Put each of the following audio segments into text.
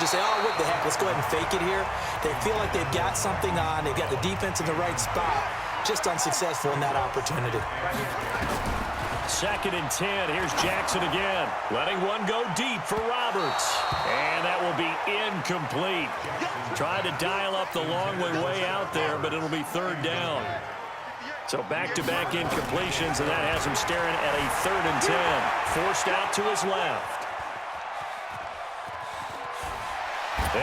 just say, oh, what the heck, let's go ahead and fake it here. They feel like they've got something on. They've got the defense in the right spot. Just unsuccessful in that opportunity. 2nd and 10. Here's Jackson again. Letting one go deep for Roberts. And that will be incomplete. Tried to dial up the long way out there, but it'll be 3rd down. So back-to-back incompletions, and that has him staring at a 3rd and 10. Forced out to his left.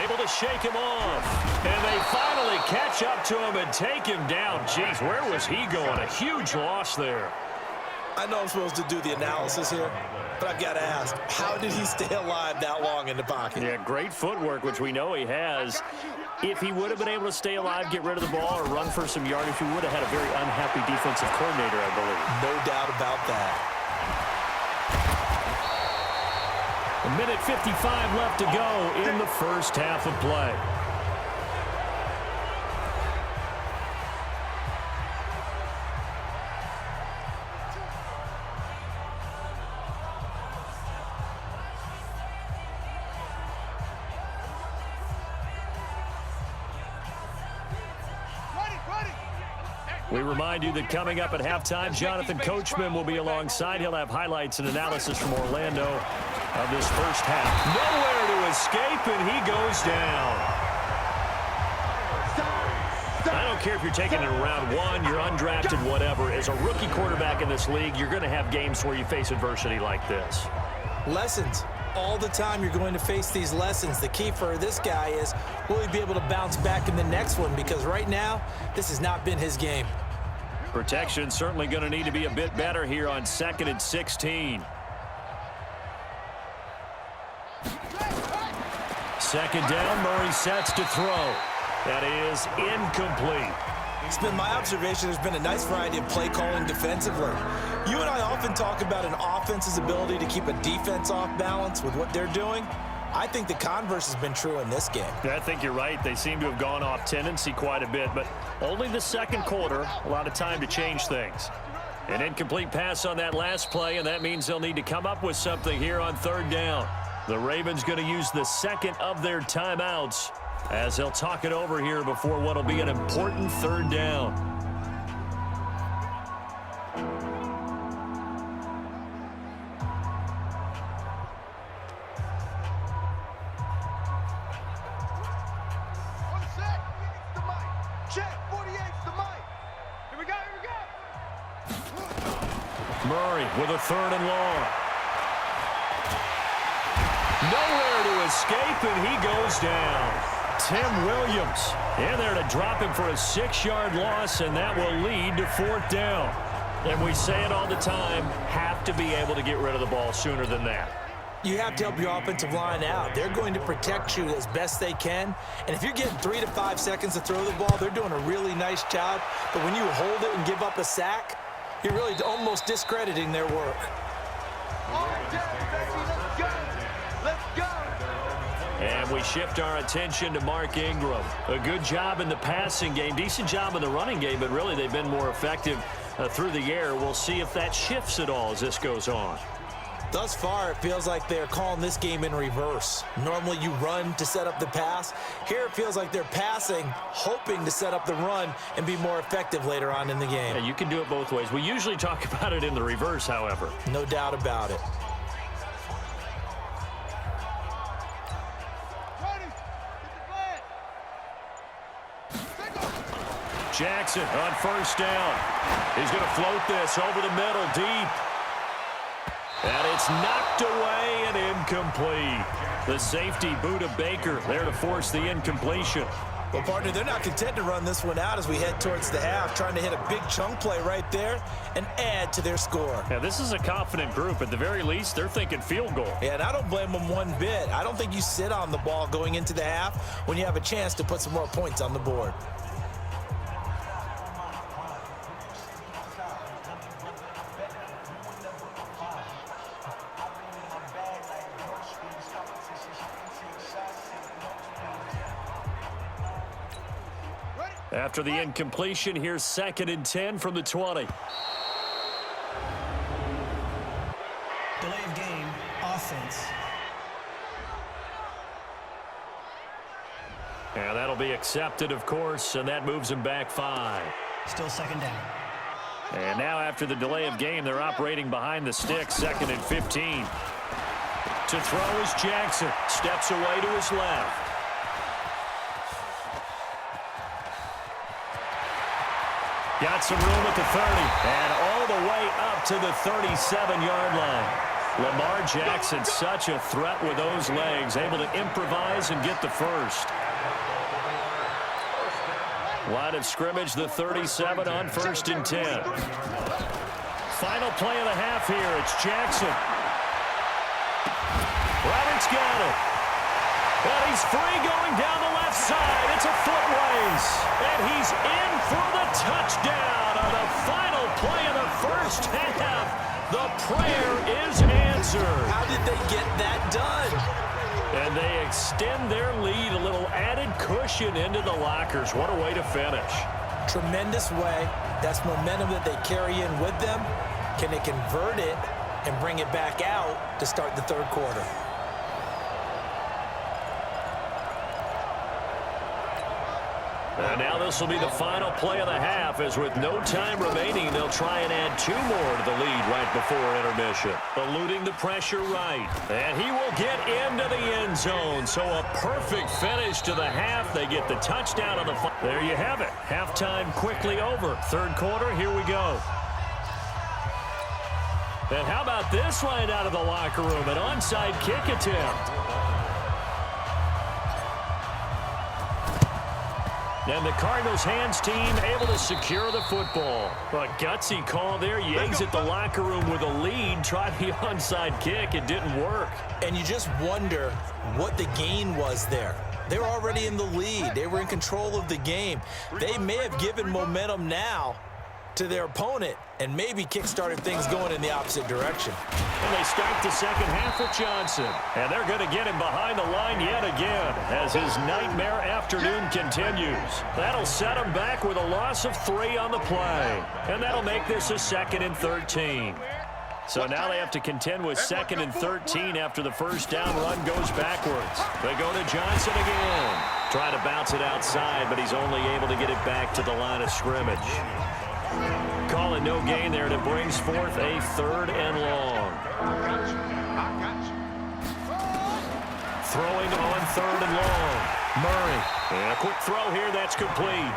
Able to shake him off. And they finally catch up to him and take him down. Jeez, where was he going? A huge loss there. I know I'm supposed to do the analysis here, but I've got to ask, how did he stay alive that long in the pocket? Yeah, great footwork, which we know he has. If he would have been able to stay alive, get rid of the ball, or run for some yardage, he would have had a very unhappy defensive coordinator, I believe. No doubt about that. A minute 55 left to go in the first half of play. We remind you that coming up at halftime, Jonathan Coachman will be alongside. He'll have highlights and analysis from Orlando of this first half. Nowhere to escape, and he goes down. I don't care if you're taking it in round 1, you're undrafted, whatever. As a rookie quarterback in this league, you're going to have games where you face adversity like this. Lessons. All the time you're going to face these lessons. The key for this guy is, will he be able to bounce back in the next one? Because right now, this has not been his game. Protection certainly going to need to be a bit better here on 2nd and 16. 2nd down, Murray sets to throw. That is incomplete. It's been my observation there's been a nice variety of play calling defensively. You and I often talk about an offense's ability to keep a defense off balance with what they're doing. I think the converse has been true in this game. I think you're right. They seem to have gone off tendency quite a bit, but only the 2nd quarter, a lot of time to change things. An incomplete pass on that last play, and that means they'll need to come up with something here on 3rd down. The Ravens going to use the 2nd of their timeouts as they'll talk it over here before what will be an important 3rd down. Murray with a 3rd and long. Nowhere to escape, and he goes down. Tim Williams in there to drop him for a 6-yard loss, and that will lead to 4th down. And we say it all the time, have to be able to get rid of the ball sooner than that. You have to help your offensive line out. They're going to protect you as best they can. And if you're getting 3 to 5 seconds to throw the ball, they're doing a really nice job. But when you hold it and give up a sack, you're really almost discrediting their work. And we shift our attention to Mark Ingram. A good job in the passing game, decent job in the running game, but really they've been more effective through the air. We'll see if that shifts at all as this goes on. Thus far, it feels like they're calling this game in reverse. Normally you run to set up the pass. Here it feels like they're passing, hoping to set up the run and be more effective later on in the game. Yeah, you can do it both ways. We usually talk about it in the reverse, however. No doubt about it. Jackson on 1st down. He's going to float this over the middle deep. And it's knocked away and incomplete. The safety, Buda Baker, there to force the incompletion. Well, partner, they're not content to run this one out as we head towards the half, trying to hit a big chunk play right there and add to their score. Yeah, this is a confident group. At the very least, they're thinking field goal. Yeah, and I don't blame them one bit. I don't think you sit on the ball going into the half when you have a chance to put some more points on the board. After the incompletion, here's 2nd and 10 from the 20. Delay of game, offense. And that'll be accepted, of course, and that moves him back 5. Still second down. And now after the delay of game, they're operating behind the sticks, 2nd and 15. To throw is Jackson. Steps away to his left. Got some room at the 30. And all the way up to the 37-yard line. Lamar Jackson, such a threat with those legs, able to improvise and get the first. Line of scrimmage, the 37 on 1st and 10. Final play of the half here. It's Jackson. Roberts got it. And he's free going down the left side. It's a foot race. And he's in for the touchdown on the final play of the first half. The prayer is answered. How did they get that done? And they extend their lead, a little added cushion into the lockers. What a way to finish. Tremendous way. That's momentum that they carry in with them. Can they convert it and bring it back out to start the 3rd quarter? And now this will be the final play of the half, as with no time remaining, they'll try and add 2 more to the lead right before intermission. Eluding the pressure right. And he will get into the end zone. So a perfect finish to the half. They get the touchdown on the final. There you have it. Halftime quickly over. 3rd quarter, here we go. And how about this line out of the locker room? An onside kick attempt. And the Cardinals' hands team able to secure the football. A gutsy call there. You exit the locker room with a lead. Try the onside kick. It didn't work. And you just wonder what the gain was there. They were already in the lead. They were in control of the game. They may have given momentum now to their opponent and maybe kick-started things going in the opposite direction. And they start the second half with Johnson. And they're going to get him behind the line yet again as his nightmare afternoon continues. That'll set him back with a loss of 3 on the play. And that'll make this a 2nd and 13. So now they have to contend with 2nd and 13 after the first down run goes backwards. They go to Johnson again. Try to bounce it outside, but he's only able to get it back to the line of scrimmage. Call it no gain there, and it brings forth a 3rd and long. Throwing on 3rd and long. Murray. And a quick throw here, that's complete.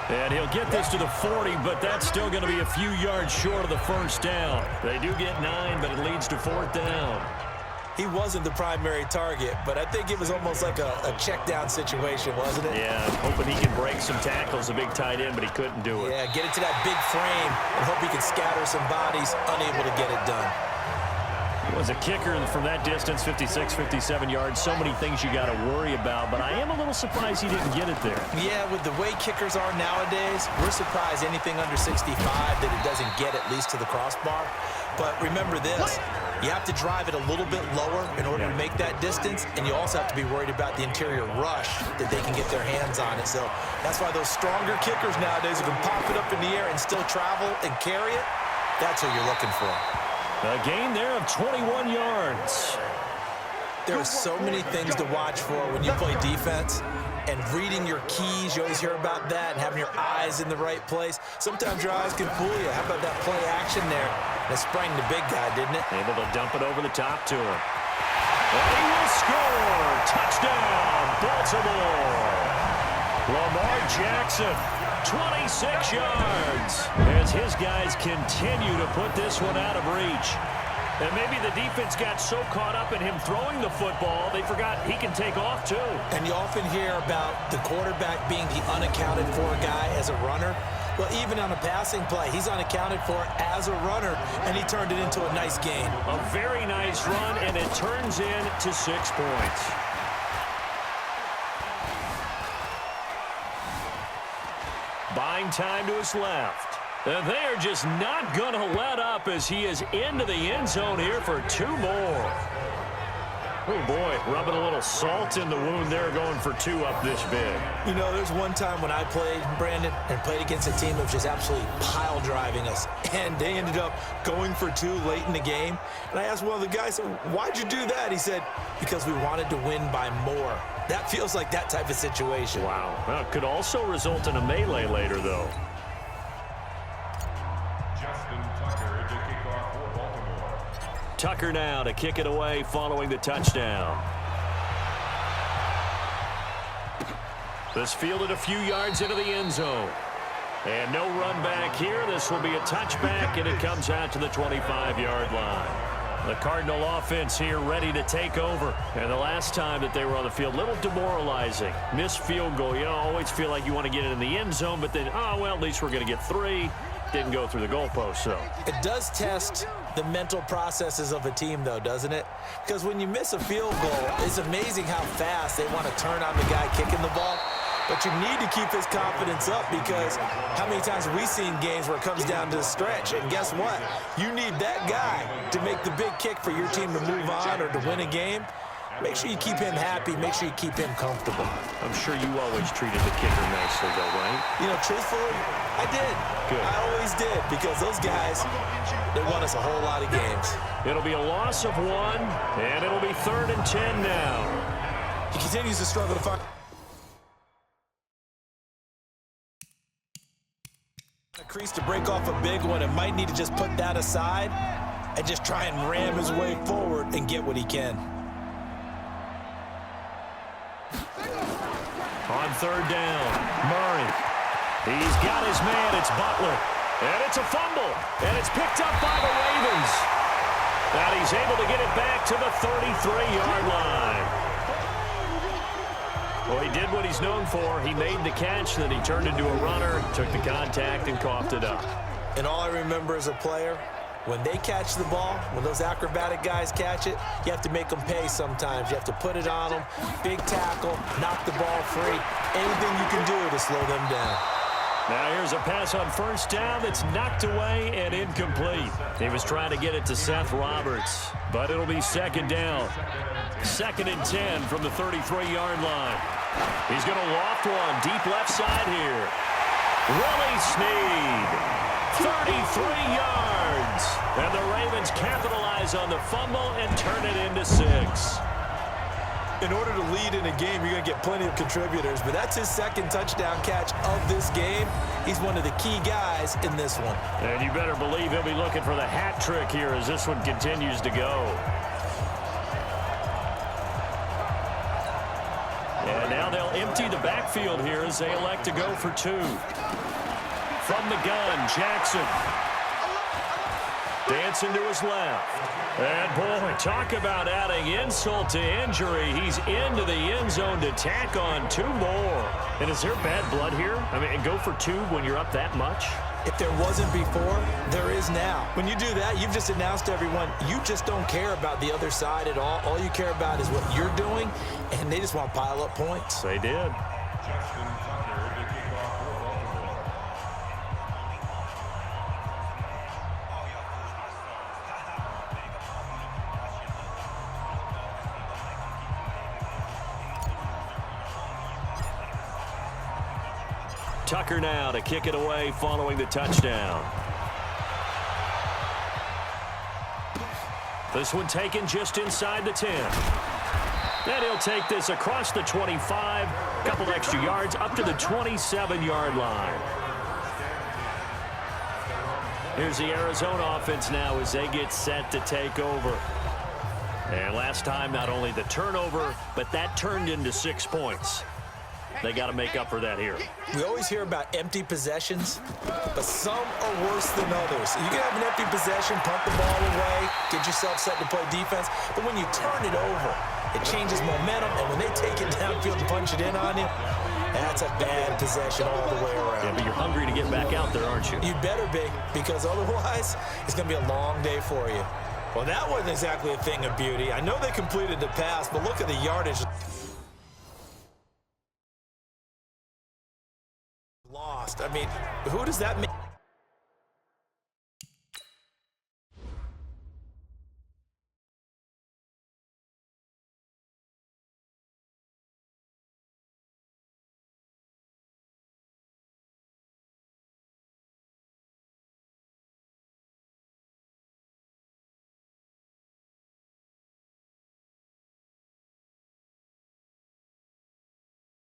And he'll get this to the 40, but that's still going to be a few yards short of the first down. They do get 9, but it leads to 4th down. He wasn't the primary target, but I think it was almost like a check down situation, wasn't it? Yeah, hoping he can break some tackles, a big tight end, but he couldn't do it. Yeah, get it to that big frame and hope he can scatter some bodies, unable to get it done. He was a kicker from that distance, 56, 57 yards. So many things you got to worry about, but I am a little surprised he didn't get it there. Yeah, with the way kickers are nowadays, we're surprised anything under 65 that it doesn't get at least to the crossbar. But remember this, you have to drive it a little bit lower in order to make that distance, and you also have to be worried about the interior rush that they can get their hands on it. So that's why those stronger kickers nowadays who can pop it up in the air and still travel and carry it, that's who you're looking for. A gain there of 21 yards. There are so many things to watch for when you play defense. And reading your keys, you always hear about that, and having your eyes in the right place. Sometimes your eyes can fool you. How about that play action there? That sprang the big guy, didn't it? Able to dump it over the top to him. And he will score. Touchdown, Baltimore. Lamar Jackson, 26 yards. As his guys continue to put this one out of reach. And maybe the defense got so caught up in him throwing the football, they forgot he can take off too. And you often hear about the quarterback being the unaccounted for guy as a runner. Well, even on a passing play, he's unaccounted for as a runner, and he turned it into a nice gain. A very nice run, and it turns into 6 points. Buying time to his left. And they are just not going to let up as he is into the end zone here for 2 more. Oh, boy, rubbing a little salt in the wound there, going for 2 up this big. You know, there's one time when I played, Brandon, and played against a team that was just absolutely pile driving us, and they ended up going for 2 late in the game. And I asked one of the guys, why'd you do that? He said, because we wanted to win by more That feels like that type of situation. Wow. Well, it could also result in a melee later, though. Tucker now to kick it away following the touchdown. This fielded a few yards into the end zone. And no run back here. This will be a touchback, and it comes out to the 25-yard line. The Cardinal offense here ready to take over. And the last time that they were on the field, a little demoralizing. Missed field goal. You always feel like you want to get it in the end zone, but then, oh, well, at least we're going to get 3. Didn't go through the goalpost, so. It does test the mental processes of a team, though, doesn't it? Because when you miss a field goal, it's amazing how fast they want to turn on the guy kicking the ball. But you need to keep his confidence up, because how many times have we seen games where it comes down to the stretch? And guess what? You need that guy to make the big kick for your team to move on or to win a game. Make sure you keep him happy. Make sure you keep him comfortable. I'm sure you always treated the kicker nicely, though, right? You know, truthfully, I did. Good. I always did, because those guys, they won us a whole lot of games. It'll be a loss of 1, and it'll be 3rd and 10 now. He continues to struggle to find a crease to break off a big one, and might need to just put that aside and just try and ram his way forward and get what he can. On 3rd down, Murray. He's got his man. It's Butler. And it's a fumble. And it's picked up by the Ravens. And he's able to get it back to the 33-yard line. Well, he did what he's known for. He made the catch, then he turned into a runner, took the contact, and coughed it up. And all I remember as a player, when they catch the ball, when those acrobatic guys catch it, you have to make them pay sometimes. You have to put it on them, big tackle, knock the ball free, anything you can do to slow them down. Now here's a pass on 1st down that's knocked away and incomplete. He was trying to get it to Seth Roberts, but it'll be 2nd down. 2nd and 10 from the 33-yard line. He's going to loft one deep left side here. Willie Snead. 33 yards. And the Ravens capitalize on the fumble and turn it into 6. In order to lead in a game, you're going to get plenty of contributors, but that's his 2nd touchdown catch of this game. He's one of the key guys in this one. And you better believe he'll be looking for the hat trick here as this one continues to go. And now they'll empty the backfield here as they elect to go for 2. From the gun, Jackson. Dancing to his left. And, boy, talk about adding insult to injury. He's into the end zone to tack on 2 more. And is there bad blood here? I mean, go for 2 when you're up that much? If there wasn't before, there is now. When you do that, you've just announced to everyone, you just don't care about the other side at all. All you care about is what you're doing, and they just want to pile up points. They did. Tucker now to kick it away following the touchdown. This one taken just inside the 10. And he'll take this across the 25, a couple extra yards up to the 27-yard line. Here's the Arizona offense now as they get set to take over. And last time, not only the turnover, but that turned into 6 points. They got to make up for that here. We always hear about empty possessions, but some are worse than others. You can have an empty possession, punt the ball away, get yourself set to play defense, but when you turn it over, it changes momentum, and when they take it downfield and punch it in on you, that's a bad possession all the way around. Yeah, but you're hungry to get back out there, aren't you? You better be, because otherwise, it's going to be a long day for you. Well, that wasn't exactly a thing of beauty. I know they completed the pass, but look at the yardage. Lost. I mean, who does that make?